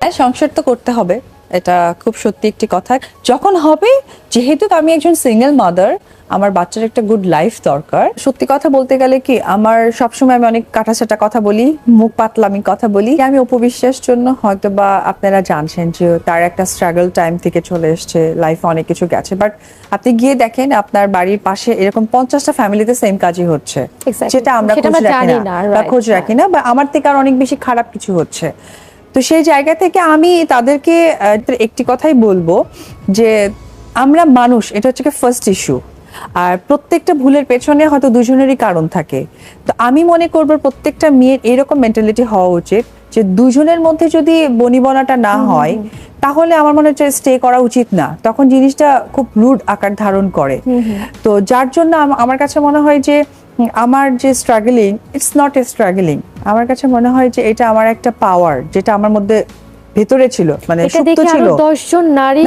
হ্যাঁ, সংসার তো করতে হবে, এটা খুব সত্যি একটি কথা। যখন হবে, যেহেতু আমি একজন সিঙ্গেল মাদার, আমার বাচ্চার একটা গুড লাইফ দরকার। সত্যি কথা বলতে গেলে কি, আমার সবসময় আমি অনেক কাটাছেটা কথা বলি, মুখ পাতলামি কথা বলি। আমি অপবিশ্বাস জন্য হয়তো বা আপনারা জানছেন যে তার একটা স্ট্রাগল টাইম থেকে চলে এসছে, লাইফে অনেক কিছু গেছে, বাট আপনি গিয়ে দেখেন আপনার বাড়ির পাশে এরকম 50টা ফ্যামিলিতে সেম কাজই হচ্ছে, যেটা আমরা খোঁজ রাখি না, বা আমার থেকে আর অনেক বেশি খারাপ কিছু হচ্ছে। তো সেই জায়গা থেকে আমি তাদেরকে একটি কথাই বলবো যে আমরা মানুষ, এটা হচ্ছে ফার্স্ট ইস্যু। আর প্রত্যেকটা ভুলের পেছনে হয়তো দুজনেরই কারণ থাকে। তো আমি মনে করবো প্রত্যেকটা মেয়ের এরকম মেন্টালিটি হওয়া উচিত যে দুজনের মধ্যে যদি বনিবনাটা না হয়, তাহলে আমার মনে হচ্ছে স্টে করা উচিত না, তখন জিনিসটা খুব রুড আকার ধারণ করে। তো যার জন্য আমার কাছে মনে হয় যে আমার যে struggling, it's not a struggling, আমার কাছে মনে হয় যে এটা আমার একটা পাওয়ার, যেটা আমার মধ্যে ভেতরে ছিল, মানে সুপ্ত ছিল। 10 জন নারী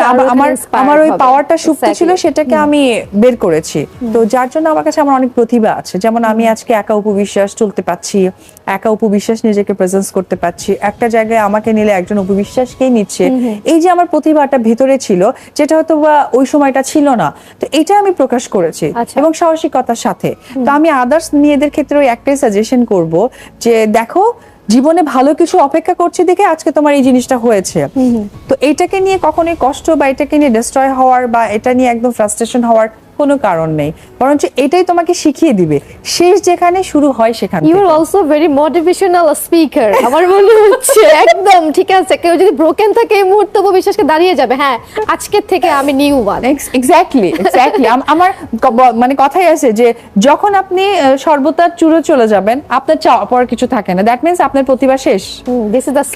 আমার ওই পাওয়ারটা সুপ্ত ছিল, সেটাকে আমি বের করেছি। তো যার জন্য আমার কাছে আমার অনেক প্রতিভা আছে। যেমন আমি আজকে একা উপবিশ্বাস চলতে পাচ্ছি, একা উপবিশ্বাস নিজেকে প্রেজেন্স করতে পারছি, একটা জায়গায় আমাকে নিলে একজন উপবিশ্বাসকেই নিচ্ছে। এই যে আমার প্রতিভাটা ভেতরে ছিল, যেটা হয়তো বা ওই সময়টা ছিল না, তো এটা আমি প্রকাশ করেছি এবং সাহসিকতার সাথে। তো আমি আদার্স মেয়েদের ক্ষেত্রে ওই একটাই সাজেশন করব যে দেখো, জীবনে ভালো কিছু অপেক্ষা করছে দেখে আজকে তোমার এই জিনিসটা হয়েছে। তো এইটাকে নিয়ে কখনোই কষ্ট বা এটাকে নিয়ে ডিস্ট্রয় হওয়ার বা এটা নিয়ে একদম ফ্রাস্ট্রেশন হওয়ার কোনো কারণ নেই, বরঞ্চ এটাই তোমাকে শিখিয়ে দিবে শেষ যেখানে শুরু হয় সেখানে। You are also very motivational speaker আমার মনে হচ্ছে। একদম ঠিক আছে, কেউ যদি ব্রোকেন থাকে এই মুহূর্তে বিশ্বাসকে দাঁড়িয়ে যাবে, হ্যাঁ আজকের থেকে আমি নিউ ওয়ান। এক্স্যাক্টলি আমার মানে কথাই আছে যে যখন আপনি সর্বতার চূড়ে চলে যাবেন, আপনার চাওয়া পাওয়ার কিছু থাকে না, দ্যাট মিন্স আপনার প্রতিভা শেষ।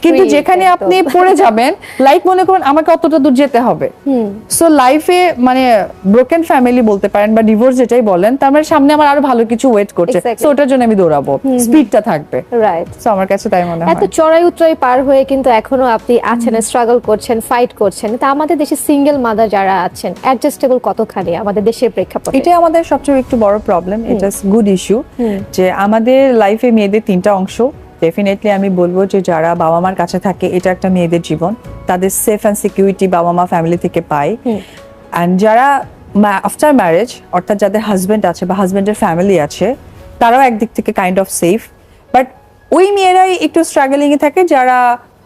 কিন্তু যেখানে আপনি পড়ে যাবেন, লাইফ মনে করুন আমাকে অতটা দূর যেতে হবে, সো লাইফে মানে ব্রোকেন ফ্যামিলি বলতে পারেন বা ডিভোর্স যেটাই বলেন, তার মানে সামনে আমার আরো ভালো কিছু ওয়েট করছে, সো ওটার জন্য আমি দৌড়াবো, স্পিডটা থাকবে। রাইট, সো আমার কাছে তাই মনে হয়। এত চড়াই উতরাই পার হয়ে কিন্তু এখনো আপনি আছেন, স্ট্রাগল করছেন, ফাইট করছেন। তা আমাদের দেশে সিঙ্গেল মাদার যারা আছেন, অ্যাডজাস্টেবল কতখানি আমাদের দেশের প্রেক্ষাপটে? এটা আমাদের সবচেয়ে একটু বড় প্রবলেম, এটা গুড ইস্যু যে আমাদের লাইফে মেয়েদের তিনটা অংশ। ডেফিনেটলি আমি বলবো যে যারা বাবা মার কাছে থাকে, এটা একটা মেয়েদের জীবন, তাদের সেফ অ্যান্ড সিকিউরিটি বাবা মা ফ্যামিলি থেকে পায়। অ্যান্ড যারা আফটার ম্যারেজ, অর্থাৎ যাদের হাজবেন্ড আছে বা হাজবেন্ডের ফ্যামিলি আছে, তারাও একদিক থেকে কাইন্ড অফ সেফ। বাট ওই মেয়েরাই একটু স্ট্রাগলিং এ থাকে যারা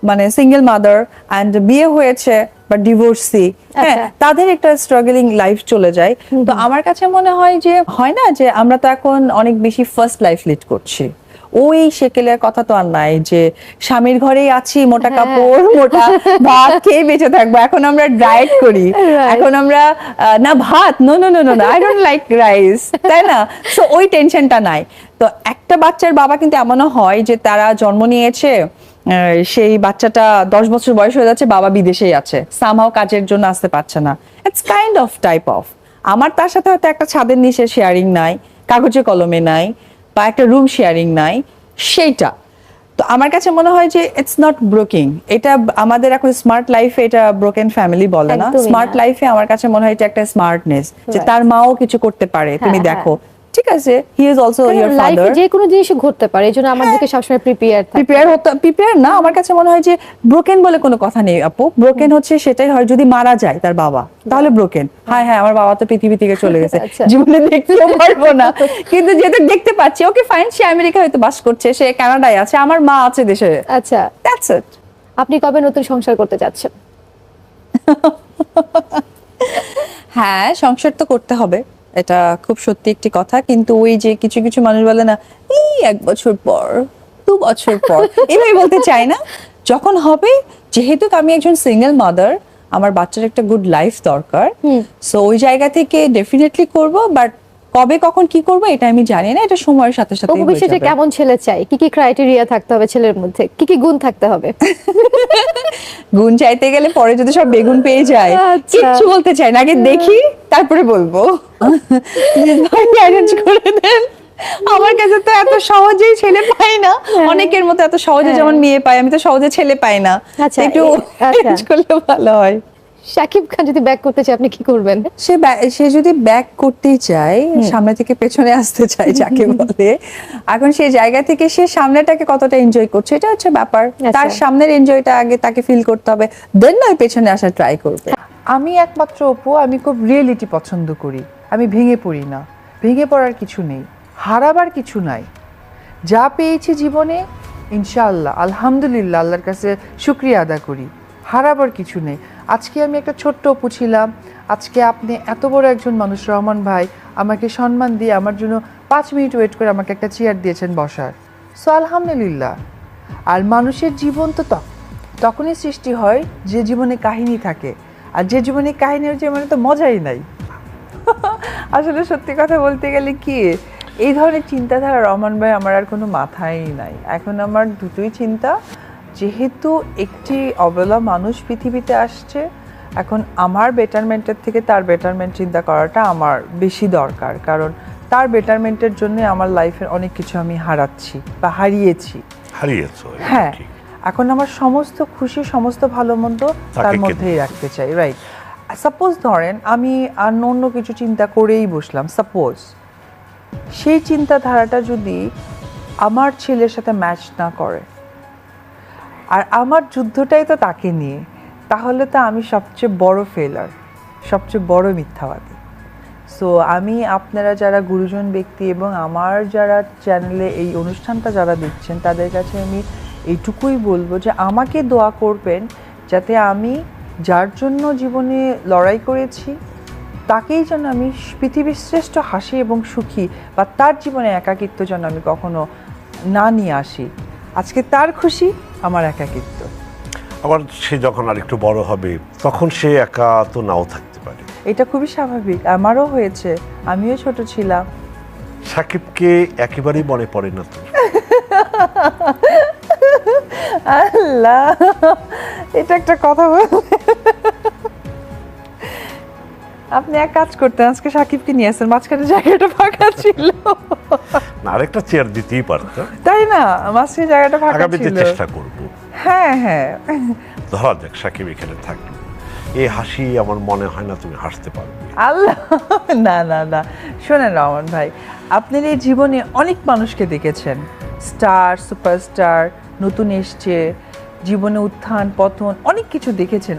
মানে সিঙ্গেল মাদার অ্যান্ড বিয়ে হয়েছে বা ডিভোর্সি, হ্যাঁ, তাদের একটা স্ট্রাগলিং লাইফ চলে যায়। তো আমার কাছে মনে হয় যে হয় না যে আমরা তো এখন অনেক বেশি ফার্স্ট লাইফ লিড করছি, ওই সেকেলের কথা তো আর নাই যে স্বামীর ঘরেই আছি, মোটা কাপড় মোটা ভাত খেয়ে বেঁচে থাকবো। এখন আমরা ডায়েট করি, এখন আমরা না ভাত, no no no no I don't like rice, তাই না? সো ওই টেনশনটা নাই। তো একটা বাচ্চার বাবা কিন্তু এমনও হয় যে তারা জন্ম নিয়েছে, সেই বাচ্চাটা 10 বছর বয়স হয়ে যাচ্ছে, বাবা বিদেশেই আছে, সামহাও কাজের জন্য আসতে পারছে না। It's kind of type of, আমার তার সাথে হয়তো একটা ছাদের নিচে শেয়ারিং নাই, কাগজে কলমে নাই, বা একটা রুম শেয়ারিং নাই, সেইটা। তো আমার কাছে মনে হয় যে ইটস নট ব্রোকিং। এটা আমাদের এখন স্মার্ট লাইফে এটা ব্রোকেন ফ্যামিলি বলে না, স্মার্ট লাইফে আমার কাছে মনে হয় এটা একটা স্মার্টনেস, যে তার মাও কিছু করতে পারে, তুমি দেখো, ঠিক আছে, he is also your father. যে কোনো জিনিসই ঘটতে পারে, এজন্য আমাদেরকে সবসময় প্রিপেয়ার না। আমার কাছে মনে হয় যে ব্রোকেন বলে কোনো কথা নেই আপু। ব্রোকেন হচ্ছে সেটাই হয় যদি মারা যায় তার বাবা, তাহলে ব্রোকেন। হ্যাঁ হ্যাঁ, আমার বাবা তো পৃথিবী থেকে চলে গেছে, জীবনে দেখতেও পারবো না, কিন্তু যেহেতু দেখতে পাচ্ছি, ওকে ফাইন, সে আমেরিকা হয়তো বাস করছে, সে কানাডায় আছে, আমার মা আছে দেশে। আচ্ছা, দ্যাটস ইট। আপনি কবে নতুন সংসার করতে যাচ্ছেন? হ্যাঁ, সংসার তো করতে হবে, এটা খুব সত্যি একটি কথা। কিন্তু ওই যে কিছু কিছু মানুষ বলে না, এই 1 বছর পর, 2 বছর পর, এভাবে বলতে চাই না। যখন হবে, যেহেতু আমি একজন সিঙ্গেল মাদার, আমার বাচ্চার একটা গুড লাইফ দরকার, সো ওই জায়গা থেকে ডেফিনেটলি করব। বাট কবে কখন কি করব এটা আমি জানি না, এটা সময়ের সাথে সাথে হয়ে ভবিষ্যতে যাবে। কেমন ছেলে চাই, কি কি ক্রাইটেরিয়া থাকতে হবে ছেলের মধ্যে, কি কি গুণ থাকতে হবে? গুণ চাইতে গেলে পরে যদি সব বেগুন পেয়ে যায়, কিচ্ছু বলতে চাই না, আগে দেখি তারপরে বলবো। অ্যারেঞ্জ করে দেন, আমার কাছে তো এত সহজেই ছেলে পাই না, অনেকের মতো এত সহজে যেমন মেয়ে পাই, আমি তো সহজে ছেলে পাই না, একটু অ্যারেঞ্জ করলে ভালো হয়। শাকিব খান যদি ব্যাক করতে চায় আপনি কি করবেন? সে যদি ব্যাক করতেই চায়, সামনে থেকে পেছনে আসতে চায় যাকে বলে, এখন সেই জায়গা থেকে সে সামনেটাকে কতটা এনজয় করছে এটা হচ্ছে ব্যাপার। তার সামনের এনজয়টা আগে তাকে ফিল করতে হবে, দেন নয় পেছনে আসা ট্রাই করবে। আমি একমাত্র অপু, আমি খুব রিয়েলিটি পছন্দ করি, আমি ভেঙে পড়ি না। ভেঙে পড়ার কিছু নেই, হারাবার কিছু নাই। যা পেয়েছি জীবনে ইনশাআল্লাহ আলহামদুলিল্লাহ আল্লাহর কাছে শুকরিয়া আদা করি, হারাবার কিছু নেই। আজকে আমি একটা ছোট্ট অপু ছিলাম, আজকে আপনি এত বড় একজন মানুষ রহমান ভাই আমাকে সম্মান দিয়ে আমার জন্য 5 মিনিট ওয়েট করে আমাকে একটা চেয়ার দিয়েছেন বসার, সো আলহামদুলিল্লাহ। আর মানুষের জীবন তো তখনই সৃষ্টি হয় যে জীবনে কাহিনী থাকে, আর যে জীবনে কাহিনী হচ্ছে মানে তো মজাই নাই। আসলে সত্যি কথা বলতে গেলে কি, এই ধরনের চিন্তাধারা রহমান ভাই আমার আর কোনো মাথায় নাই। এখন আমার দুটোই চিন্তা, যেহেতু একটি অবলা মানুষ পৃথিবীতে আসছে, এখন আমার বেটারমেন্টের থেকে তার বেটারমেন্ট চিন্তা করাটা আমার বেশি দরকার, কারণ তার বেটারমেন্টের জন্য আমার লাইফের অনেক কিছু আমি হারাচ্ছি বা হারিয়েছি। হ্যাঁ, এখন আমার সমস্ত খুশি সমস্ত ভালো মন্দ তার মধ্যেই রাখতে চাই, রাইট? সাপোজ ধরেন আমি অন্য কিছু চিন্তা করেই বসলাম, সাপোজ সেই চিন্তাধারাটা যদি আমার ছেলের সাথে ম্যাচ না করে, আর আমার যুদ্ধটাই তো তাকে নিয়ে, তাহলে তো আমি সবচেয়ে বড় ফেলার, সবচেয়ে বড় মিথ্যাবাদী। সো আমি আপনারা যারা গুরুজন ব্যক্তি এবং আমার যারা চ্যানেলে এই অনুষ্ঠানটা যারা দেখছেন তাদের কাছে আমি এইটুকুই বলবো যে আমাকে দোয়া করবেন যাতে আমি যার জন্য জীবনে লড়াই করেছি তাকেই যেন আমি পৃথিবীর শ্রেষ্ঠ হাসি এবং সুখী, বা তার জীবনে একাকিত্ব যেন আমি কখনো না নিয়ে আসি। আজকে তার খুশি, আমার একাকিত্ব। আবার সে যখন আর একটু বড় হবে তখন সে একা তো নাও থাকতে পারে, এটা খুবই স্বাভাবিক, আমারও হয়েছে, আমিও ছোট ছিলাম। সাকিবকে একেবারেই মনে পড়ে না তো? আল্লাহ, এটা একটা কথা বললেন। আপনি এক কাজ করতেন, আজকে সাকিবকে নিয়ে আসেন, মাঝখানে জায়গাটা ফাঁকা ছিল। না, আরেকটা চেয়ার দিতেই পারতো, তাই না? মাঝখানে জায়গাটা ফাঁকা ছিল। চেষ্টা করব। হ্যাঁ হ্যাঁ, ধরা যাক সাকিব এখানে থাকলো, এই হাসি আমার মনে হয় না তুমি হাসতে পারবে। আল্লাহ, না না না, শোনেন রহমান ভাই, আপনার এই জীবনে অনেক মানুষকে দেখেছেন, স্টার, সুপারস্টার, নতুন এসছে, জীবনে উত্থান পতন অনেক কিছু দেখেছেন।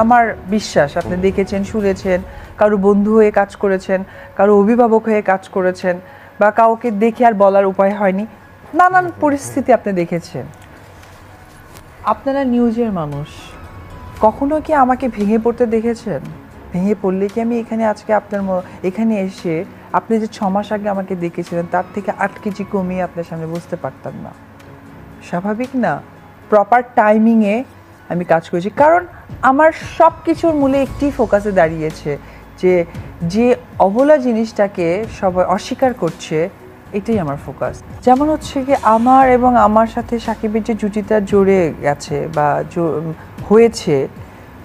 আমার বিশ্বাস আপনি দেখেছেন, শুনেছেন, কারো বন্ধু হয়ে কাজ করেছেন, কারো অভিভাবক হয়ে কাজ করেছেন, বা কাউকে দেখে আর বলার উপায় হয়নি, নানান পরিস্থিতি আপনি দেখেছেন। আপনারা নিউজের মানুষ, কখনো কি আমাকে ভেঙে পড়তে দেখেছেন? ভেঙে পড়লে কি আমি এখানে আজকে আপনার এখানে এসে আপনি যে 6 মাস আগে আমাকে দেখেছিলেন তার থেকে 8 কেজি কমিয়ে আপনার সামনে বুঝতে পারতাম না? স্বাভাবিক না? প্রপার টাইমিংয়ে আমি কাজ করেছি, কারণ আমার সব কিছুর মূলে একটি ফোকাসে দাঁড়িয়েছে যে অবলা জিনিসটাকে সবাই অস্বীকার করছে, এটাই আমার ফোকাস। যেমন হচ্ছে কি আমার এবং আমার সাথে সাকিবের যে জুটিটা জড়ে গেছে বা হয়েছে,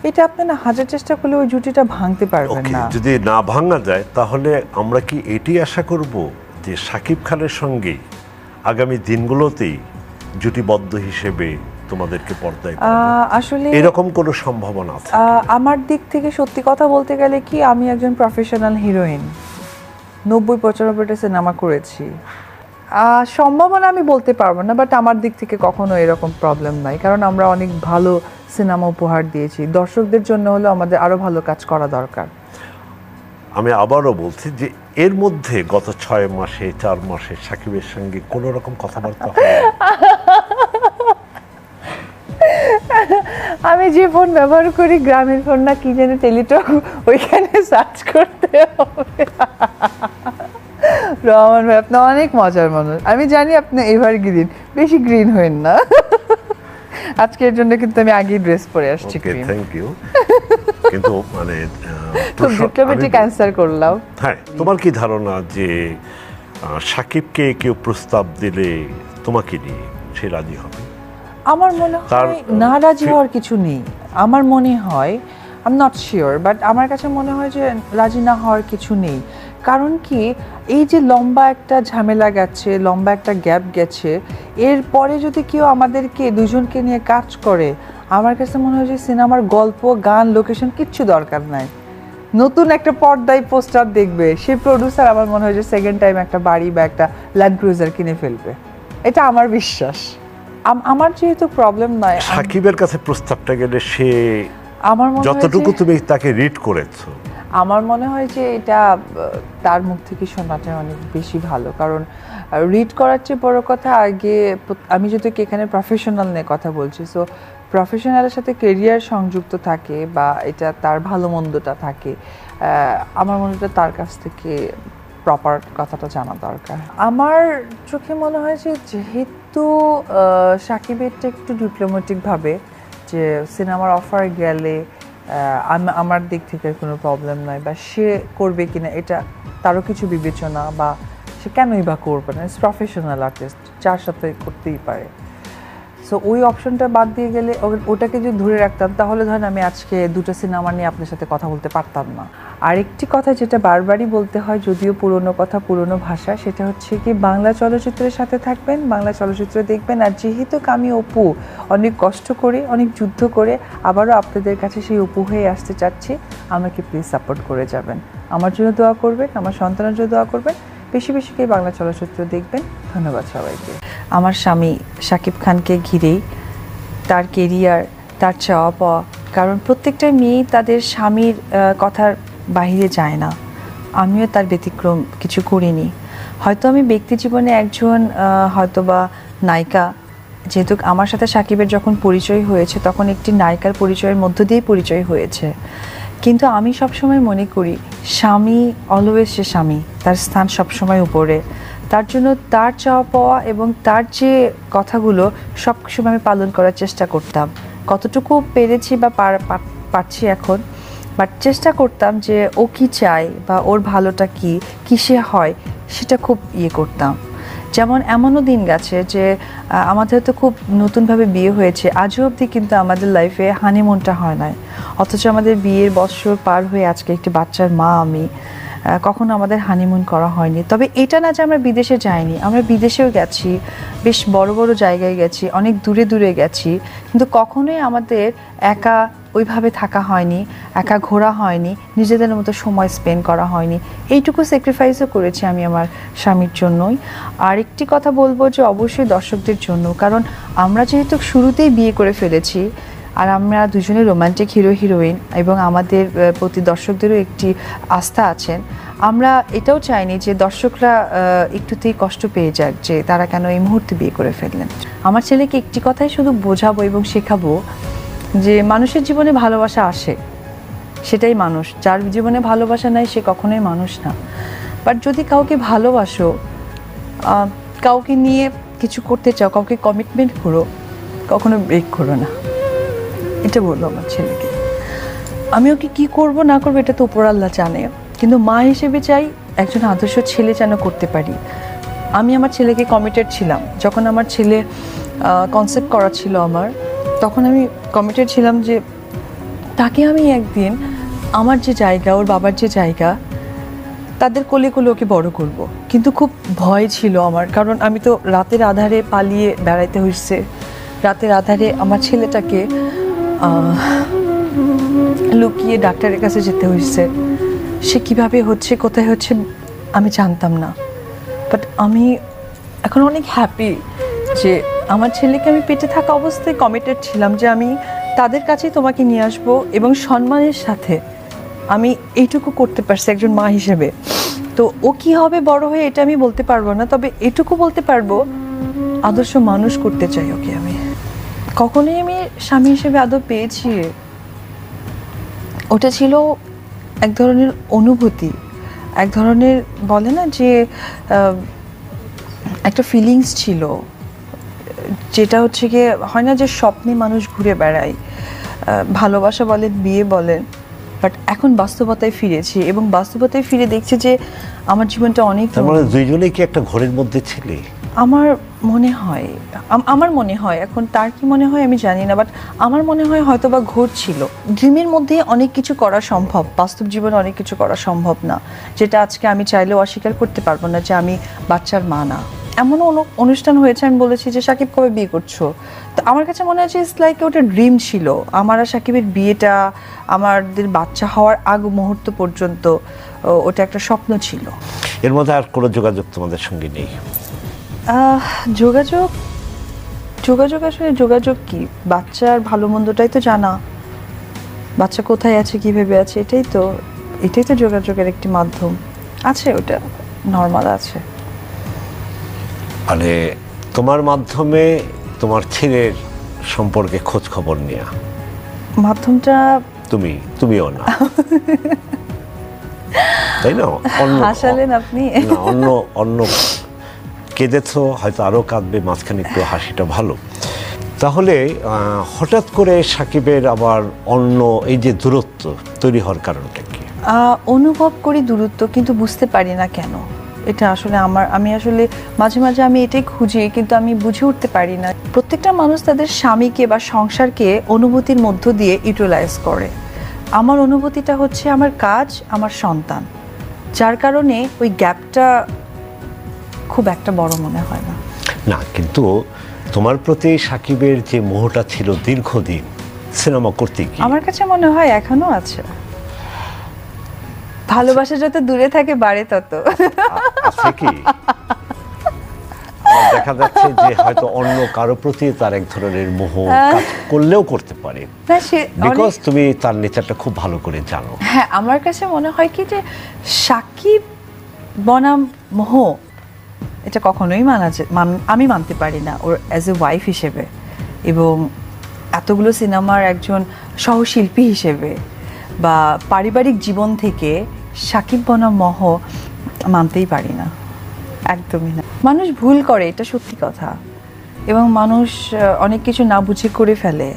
এটা আপনি না হাজার চেষ্টা করলে ওই জুটিটা ভাঙতে পারবেন না। যদি না ভাঙা যায় তাহলে আমরা কি এটি আশা করব যে সাকিব খানের সঙ্গে আগামী দিনগুলোতেই জুটিবদ্ধ হিসেবে তোমাদেরকে পর্দায় আসলে এরকম কোনো সম্ভাবনা আছে? আমার দিক থেকে সত্যি কথা বলতে গেলে কি, আমি একজন প্রফেশনাল হিরোইন, 90-95টা সিনেমা করেছি। সম্ভাবনা আমি বলতে পারবো না, বাট আমার দিক থেকে কখনো এরকম প্রবলেম নাই, কারণ আমরা অনেক ভালো সিনেমা উপহার দিয়েছি। দর্শকদের জন্য হলেও আমাদের আরো ভালো কাজ করা দরকার। আমি আবারও বলছি যে এর মধ্যে গত 6 মাসে 4 মাসে সাকিবের সঙ্গে কোনো রকম কথাবার্তা হয়? আমি যে ফোন ব্যবহার করি, গ্রামের ফোন না কি জানি, টেলিটক, ওইখানে সার্চ করতে হবে। রহমান ভাই, আপনি অনেক মজার মানুষ, আমি জানি আপনি এবার গ্রিন, বেশি গ্রিন হবেন না। আজকের জন্য কিন্তু আমি আগেই ড্রেস পরে আসছি। Thank you. কিন্তু মানে খুব ডিপ্লোম্যাটিক অ্যানসার করলাম। হ্যাঁ, তোমার কি ধারণা যে সাকিবকে কেউ প্রস্তাব দিলে তোমাকে নিয়ে সে রাজি হবে? আমার মনে হয় না, রাজি হওয়ার কিছু নেই। আমার মনে হয়, I am not sure, but আমার কাছে মনে হয় যে রাজি না হওয়ার কিছু নেই। কারণ কি, এই যে লম্বা একটা ঝামেলা গেছে, লম্বা একটা গ্যাপ গেছে, এরপরে যদি কেউ আমাদেরকে দুজনকে নিয়ে কাজ করে, আমার কাছে মনে হয় যে সিনেমার গল্প, গান, লোকেশন কিচ্ছু দরকার নাই, নতুন একটা পর্দায় পোস্টার দেখবে, সেই প্রডিউসার আমার মনে হয় যে সেকেন্ড টাইম একটা বাড়ি বা একটা ল্যান্ড ক্রুজার কিনে ফেলবে। এটা আমার বিশ্বাস। আমার যেহেতু প্রবলেম নয়, সাকিবের কাছে প্রস্তাবটা গেলে সে আমার মনে হয় যতটুকু যে- তুমি তাকে রিড করেছো, আমার মনে হয় যে এটা তার মুখ থেকে শোনাটা অনেক বেশি ভালো, কারণ রিড করার চেয়ে বড় কথা আগে আমি যদি এখানে প্রফেশনাল নিয়ে কথা বলছি, সো প্রফেশনালের সাথে কেরিয়ার সংযুক্ত থাকে বা এটা তার ভালো মন্দটা থাকে, আমার মনে হয় তার কাছ থেকে প্রপার কথাটা জানা দরকার। আমার চোখে মনে হয় যে যেহেতু সাকিবেরটা একটু ডিপ্লোম্যাটিকভাবে যে সিনেমার অফার গেলে আমার দিক থেকে কোনো প্রবলেম নয়, বা সে করবে কিনা এটা তারও কিছু বিবেচনা, বা সে কেনই বা করবে না, প্রফেশনাল আর্টিস্ট, যার সাথে করতেই পারে। সো ওই অপশনটা বাদ দিয়ে গেলে ওটাকে যদি ধরে রাখতাম তাহলে ধরেন আমি আজকে দুটো সিনেমা নিয়ে আপনার সাথে কথা বলতে পারতাম না। আরেকটি কথা যেটা বারবারই বলতে হয়, যদিও পুরনো কথা পুরনো ভাষা, সেটা হচ্ছে কি বাংলা চলচ্চিত্রের সাথে থাকবেন, বাংলা চলচ্চিত্র দেখবেন। আর যেহেতু আমি অপু অনেক কষ্ট করে, অনেক যুদ্ধ করে আবারও আপনাদের কাছে সেই অপু হয়ে আসতে চাচ্ছি, আমাকে প্লিজ সাপোর্ট করে যাবেন, আমার জন্য দোয়া করবেন, আমার সন্তানের জন্য দোয়া করবেন, বেশি বেশি করে বাংলা চলচ্চিত্র দেখবেন। ধন্যবাদ সবাইকে। আমার স্বামী শাকিব খানকে ঘিরেই তার কেরিয়ার, তার চাওয়া পাওয়া, কারণ প্রত্যেকটা মেয়েই তাদের স্বামীর কথার বাইরে যায় না, আমিও তার ব্যতিক্রম কিছু করিনি। হয়তো আমি ব্যক্তি জীবনে একজন হয়তোবা নায়িকা, যেহেতু আমার সাথে শাকিবের যখন পরিচয় হয়েছে তখন একটি নায়িকার পরিচয়ের মধ্য দিয়েই পরিচয় হয়েছে, কিন্তু আমি সবসময় মনে করি স্বামী অলওয়েজ সে স্বামী, তার স্থান সবসময় উপরে। তার জন্য তার চাওয়া পাওয়া এবং তার যে কথাগুলো সব সময় আমি পালন করার চেষ্টা করতাম, কতটুকু পেরেছি বা পারছি এখন, বাট চেষ্টা করতাম যে ও কি চায় বা ওর ভালোটা কি কিসে হয় সেটা খুব করতাম। যেমন এমনও দিন গেছে যে আমাদের তো খুব নতুনভাবে বিয়ে হয়েছে, আজও অবধি কিন্তু আমাদের লাইফে হানিমুনটা হয় নাই, অথচ আমাদের বিয়ের বছর পার হয়ে আজকে একটি বাচ্চার মা আমি, কখনো আমাদের হানিমুন করা হয়নি। তবে এটা না যে আমরা বিদেশে যাইনি, আমরা বিদেশেও গেছি, বেশ বড় বড় জায়গায় গেছি, অনেক দূরে দূরে গেছি, কিন্তু কখনোই আমাদের একা ওইভাবে থাকা হয়নি, একা ঘোরা হয়নি, নিজেদের মতো সময় স্পেন্ড করা হয়নি। এইটুকু স্যাক্রিফাইসও করেছি আমি আমার স্বামীর জন্যই। আর একটি কথা বলবো যে অবশ্যই দর্শকদের জন্য, কারণ আমরা যেহেতু শুরুতেই বিয়ে করে ফেলেছি, আর আমরা দুজনে রোমান্টিক হিরো হিরোইন এবং আমাদের প্রতি দর্শকদেরও একটি আস্থা আছেন, আমরা এটাও চাইনি যে দর্শকরা একটুতেই কষ্ট পেয়ে যাক যে তারা কেন এই মুহূর্তে বিয়ে করে ফেললেন। আমার ছেলেকে একটি কথাই শুধু বোঝাবো এবং শেখাবো যে মানুষের জীবনে ভালোবাসা আসে, সেটাই মানুষ, যার জীবনে ভালোবাসা নাই সে কখনোই মানুষ না। বাট যদি কাউকে ভালোবাসো, কাউকে নিয়ে কিছু করতে চাও, কাউকে কমিটমেন্ট করো, কখনো ব্রেক করো না, এটা বললো আমার ছেলেকে। আমি ওকে কী করবো না করবো এটা তো উপর আল্লাহ জানে, কিন্তু মা হিসেবে চাই একজন আদর্শ ছেলে যেন করতে পারি। আমি আমার ছেলেকে কমিটেড ছিলাম, যখন আমার ছেলে কনসেপ্ট করা ছিল আমার, তখন আমি কমিটেড ছিলাম যে তাকে আমি একদিন আমার যে জায়গা, ওর বাবার যে জায়গা, তাদের কোলে কোলে ওকে বড় করব। কিন্তু খুব ভয় ছিল আমার, কারণ আমি তো রাতের আধারে পালিয়ে বেড়াইতে হয়েছে, রাতের আধারে আমার ছেলেটাকে লুকিয়ে ডাক্তারের কাছে যেতে হয়েছে, সে কিভাবে হচ্ছে কোথায় হচ্ছে আমি জানতাম না। বাট আমি এখন অনেক হ্যাপি যে আমার ছেলেকে আমি পেটে থাকা অবস্থায় কমিটেড ছিলাম যে আমি তাদের কাছেই তোমাকে নিয়ে আসবো, এবং সম্মানের সাথে আমি এইটুকু করতে পারছি একজন মা হিসেবে। তো ও কি হবে বড় হয়ে এটা আমি বলতে পারবো না, তবে এটুকু বলতে পারবো আদর্শ মানুষ করতে চাই ওকে আমি। কখনোই আমি স্বামী হিসেবে আদৌ পেয়েছি, ওটা ছিল এক ধরনের অনুভূতি, এক ধরনের বলে না যে একটা ফিলিংস ছিল, যেটা হচ্ছে গিয়ে হয় না যে স্বপ্নে মানুষ ঘুরে বেড়ায়, ভালোবাসা বলেন, বিয়ে বলেন, বাট এখন বাস্তবতায় ফিরেছি এবং বাস্তবতায় ফিরে দেখছি যে আমার জীবনটা অনেক। তার মানে দুইজনেই কি একটা ঘরের মধ্যে ছিলে? আমার মনে হয় এখন তার কি মনে হয় আমি জানি না, বাট আমার মনে হয় হয়তো বা ঘোর ছিল। ড্রিমের মধ্যে অনেক কিছু করা সম্ভব, বাস্তব জীবনে অনেক কিছু করা সম্ভব না, যেটা আজকে আমি চাইলেও অস্বীকার করতে পারবো না যে আমি বাচ্চার মা না। এমন অনুষ্ঠান হয়েছে আমি বলেছি যে সাকিব কবে বিয়ে করছো, তো আমার কাছে মনে হচ্ছে ইটস লাইক ওটা ড্রিম ছিল। আমার আর সাকিবের বিয়েটা আমাদের বাচ্চা হওয়ার আগ মুহূর্ত পর্যন্ত ওটা একটা স্বপ্ন ছিল। এর মধ্যে আর কোনো যোগাযোগ তোমাদের সঙ্গে নেই? যোগাযোগ যোগাযোগ আসলে যোগাযোগ কি, বাচ্চার ভালো মন্দটাই তো জানা, বাচ্চা কোথায় আছে কি ভেবে আছে, এটাই তো যোগাযোগের একটি মাধ্যম। আছে, ওটা নর্মাল আছে। মানে তোমার মাধ্যমে তোমার ছেলের সম্পর্কে খোঁজ খবর নেওয়া মাধ্যমটা তুমিও না, তাই না? হাসালেন আপনি। না, অন্য কেঁদেছো, হয়তো আরো কাঁদবে, মাঝখানে একটু হাসিটা ভালো। তাহলে হঠাৎ করে সাকিবের আবার অন্য এই যে দূরত্ব তৈরি হওয়ার কারণটা কি? অনুভব করি দূরত্ব, কিন্তু বুঝতে পারি না কেন। এটা আসলে আমি আসলে মাঝে মাঝে আমি এটাই খুঁজি, কিন্তু আমি বুঝে উঠতে পারি না। প্রত্যেকটা মানুষ তাদের স্বামীকে বা সংসারকে অনুভূতির মধ্য দিয়ে ইউটিলাইজ করে। আমার অনুভূতিটা হচ্ছে আমার কাজ, আমার সন্তান, যার কারণে ওই গ্যাপটা খুব একটা বড় মনে হয় না। না, কিন্তু তোমার প্রতি সাকিবের যে মোহটা ছিল দীর্ঘদিন সিনেমা করতে গিয়ে, আমার কাছে মনে হয় এখনো আছে। ভালোবাসা যত দূরে থাকে বাড়ে তত। আছে কি? আবার দেখা যাচ্ছে যে হয়তো অন্য কারো প্রতি তার এক ধরনের মোহ কাজ করলেও করতে পারে, না, সে বিকজ তুমি তার নেচারটা খুব ভালো করে জানো। হ্যাঁ, আমার কাছে মনে হয় কি যে সাকিব বনাম মোহ, এটা কখনোই আমি মানতে পারি না ওর অ্যাজ এ ওয়াইফ হিসেবে, এবং এতগুলো সিনেমার একজন সহশিল্পী হিসেবে বা পারিবারিক জীবন থেকে সাকিব বনাম মোহ মানতেই পারি না, একদমই না। মানুষ ভুল করে, এটা সত্যি কথা, এবং মানুষ অনেক কিছু না বুঝে করে ফেলে।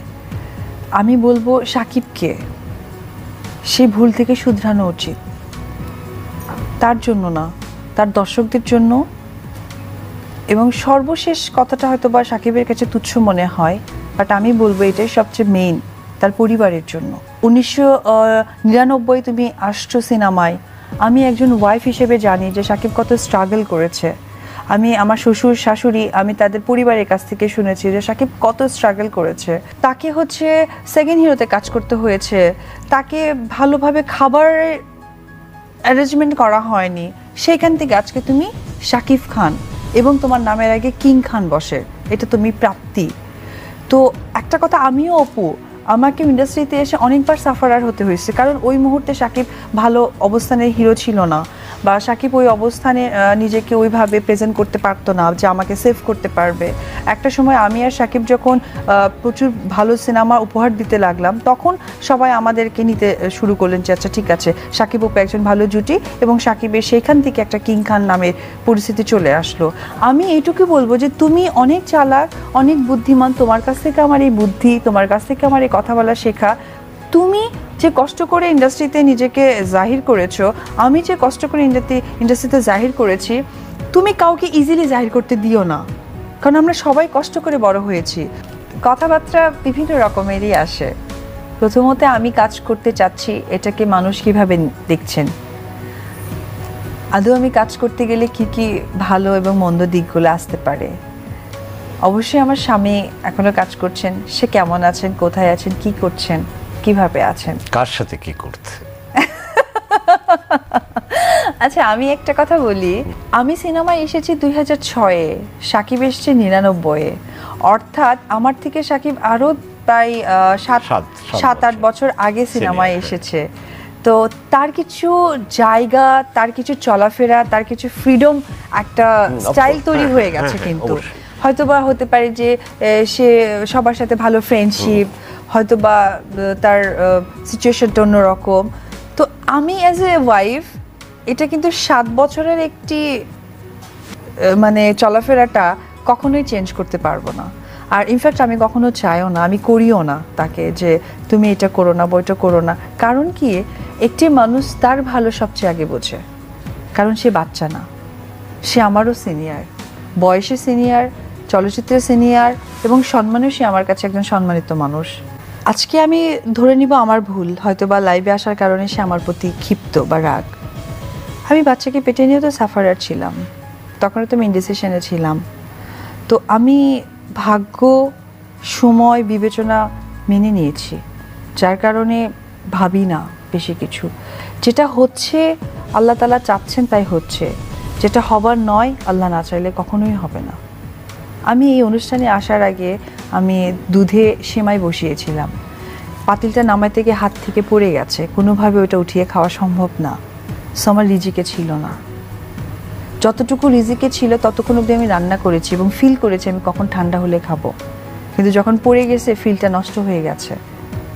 আমি বলবো সাকিবকে সেই ভুল থেকে শুধরানো উচিত, তার জন্য না, তার দর্শকদের জন্য। এবং সর্বশেষ কথাটা হয়তো বা সাকিবের কাছে তুচ্ছ মনে হয়, বাট আমি বলবো এটাই সবচেয়ে মেইন, তার পরিবারের জন্য। 1999 তুমি আসছো সিনেমায়, আমি একজন ওয়াইফ হিসেবে জানি যে সাকিব কত স্ট্রাগল করেছে। আমি আমার শ্বশুর শাশুড়ি, আমি তাদের পরিবারের কাছ থেকে শুনেছি যে সাকিব কত স্ট্রাগল করেছে। তাকে হচ্ছে সেকেন্ড হিরোতে কাজ করতে হয়েছে, তাকে ভালোভাবে খাবার অ্যারেঞ্জমেন্ট করা হয়নি, সেইখান থেকে আজকে তুমি শাকিব খান এবং তোমার নামের আগে কিং খান বসে, এটা তুমি প্রাপ্তি। তো একটা কথা, আমিও অপু, আমাকে ইন্ডাস্ট্রিতে এসে অনেকবার সাফারার হতে হয়েছে, কারণ ওই মুহূর্তে সাকিব ভালো অবস্থানের হিরো ছিল না, বা সাকিব ওই অবস্থানে নিজেকে ওইভাবে প্রেজেন্ট করতে পারতো না যে আমাকে সেভ করতে পারবে। একটা সময় আমি আর সাকিব যখন প্রচুর ভালো সিনেমা উপহার দিতে লাগলাম, তখন সবাই আমাদেরকে নিতে শুরু করলেন যে আচ্ছা ঠিক আছে, সাকিব অপু একজন ভালো জুটি, এবং সাকিবের সেইখান থেকে একটা কিং খান নামের পরিস্থিতি চলে আসলো। আমি এইটুকু বলবো যে তুমি অনেক চালাক, অনেক বুদ্ধিমান, তোমার কাছ থেকে আমার এই বুদ্ধি, তোমার কাছ থেকে আমার এই কথা বলা শেখা। তুমি যে কষ্ট করে ইন্ডাস্ট্রিতে নিজেকে জাহির করেছো, আমি যে কষ্ট করে ইন্ডাস্ট্রিতে জাহির করেছি, তুমি কাউকে ইজিলি জাহির করতে দিও না, কারণ আমরা সবাই কষ্ট করে বড় হয়েছি। কথাবার্তা বিভিন্ন রকমেরই আসে। প্রথমত আমি কাজ করতে চাচ্ছি, এটাকে মানুষ কিভাবে দেখছেন, আদৌ আমি কাজ করতে গেলে কি কি ভালো এবং মন্দ দিকগুলো আসতে পারে। অবশ্যই আমার স্বামী এখনো কাজ করছেন, সে কেমন আছেন, কোথায় আছেন, কি করছেন, কিভাবে আছেন, কার সাথে কি করতে। আচ্ছা আমি একটা কথা বলি, আমি সিনেমায় এসেছি 2006-এ, সাকিব এসছে 99-এ, অর্থাৎ আমার থেকে সাকিব আরো প্রায় 7-8 বছর আগে সিনেমায় এসেছে। তো তার কিছু জায়গা, তার কিছু চলাফেরা, তার কিছু ফ্রিডম, একটা স্টাইল তৈরি হয়ে গেছে। কিন্তু হয়তোবা হতে পারে যে সে সবার সাথে ভালো ফ্রেন্ডশিপ, হয়তোবা তার সিচুয়েশনটা অন্যরকম। তো আমি অ্যাজ এ ওয়াইফ, এটা কিন্তু 7 বছরের একটি মানে চলাফেরাটা কখনোই চেঞ্জ করতে পারবো না। আর ইনফ্যাক্ট আমি কখনো চাইও না, আমি করিও না তাকে যে তুমি এটা করো না, বইটা করো না। কারণ কি, একটি মানুষ তার ভালো সবচেয়ে আগে বোঝে, কারণ সে বাচ্চা না, সে আমারও সিনিয়র, বয়সে সিনিয়র, চলচ্চিত্রে সিনিয়র, এবং সম্মানেও সে আমার কাছে একজন সম্মানিত মানুষ। আজকে আমি ধরে নিব আমার ভুল, হয়তো বা লাইভে আসার কারণে সে আমার প্রতি ক্ষিপ্ত বা রাগ। আমি বাচ্চাকে পেটে নিয়ে তো সাফারার ছিলাম, তখন তো আমি ইনডিসিশনে ছিলাম। তো আমি ভাগ্য, সময়, বিবেচনা মেনে নিয়েছি, যার কারণে ভাবি না বেশি কিছু। যেটা হচ্ছে আল্লাহ তাআলা চাচ্ছেন তাই হচ্ছে, যেটা হবার নয় আল্লাহ না চাইলে কখনোই হবে না। আমি এই অনুষ্ঠানে আসার আগে আমি দুধে সেমাই বসিয়েছিলাম, পাতিলটা নামাইতে গিয়ে হাত থেকে পড়ে গেছে, কোনোভাবে ওটা উঠিয়ে খাওয়া সম্ভব না। সো আমার রিজিকে ছিল না, যতটুকু রিজিকে ছিল ততক্ষণ অবধি আমি রান্না করেছি এবং ফিল করেছি আমি কখন ঠান্ডা হলে খাবো, কিন্তু যখন পড়ে গেছে ফিলটা নষ্ট হয়ে গেছে,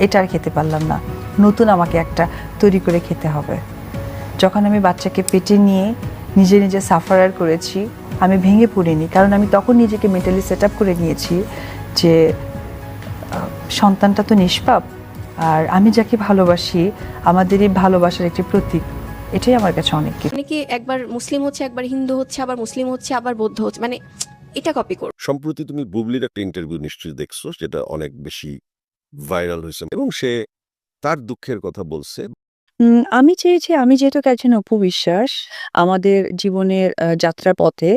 এটা আর খেতে পারলাম না, নতুন আমাকে একটা তৈরি করে খেতে হবে। যখন আমি বাচ্চাকে পেটে নিয়ে নিজে নিজে সাফারার করেছি, আমি ভেঙে পড়িনি, কারণ আমি তখন নিজেকে মেন্টালি সেট আপ করে নিয়েছি যে সন্তানটা তো নিষ্পাপ, আর আমি যাকে ভালোবাসি আমাদের এই ভালোবাসার একটি প্রতীক, এটাই আমার কাছে অনেক কিছু। মানে কি একবার মুসলিম হচ্ছে, একবার হিন্দু হচ্ছে, আবার মুসলিম হচ্ছে, আবার বৌদ্ধ হচ্ছে, মানে এটা কপি করো। সম্প্রতি তুমি বুবলির একটা ইন্টারভিউ নিশ্চয়ই দেখছো, যেটা অনেক বেশি ভাইরাল হয়েছে এবং সে তার দুঃখের কথা বলছে। আমি চেয়েছি, আমি যেহেতু একজন অপু বিশ্বাস, আমাদের জীবনের যাত্রার পথে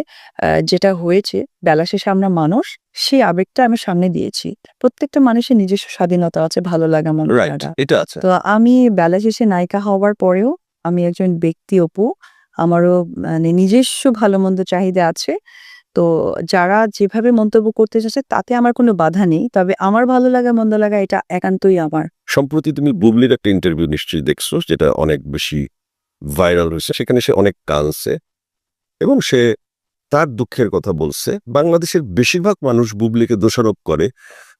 যেটা হয়েছে, বেলা শেষে আমরা মানুষ, সেই আবেগটা আমি সামনে দিয়েছি। প্রত্যেকটা মানুষের নিজস্ব স্বাধীনতা আছে, ভালো লাগা মন্দ রাইট, লাগা। এটা আছে। তো আমি বেলা শেষে নায়িকা হওয়ার পরেও আমি একজন ব্যক্তি অপু, আমারও মানে নিজস্ব ভালো মন্দ চাহিদা আছে। তো যারা যেভাবে মন্তব্য করতে চাচ্ছে তাতে আমার কোনো বাধা নেই, তবে আমার ভালো লাগা মন্দ লাগা এটা একান্তই আমার। সম্প্রতি তুমি বুবলির একটা ইন্টারভিউ নিশ্চয়ই দেখছো, যেটা অনেক বেশি ভাইরাল হয়েছে। সেখানে সে অনেক কাঁদছে এবং সে তার দুঃখের কথা বলছে। বাংলাদেশের বেশিরভাগ মানুষ বুবলিকে দোষারোপ করে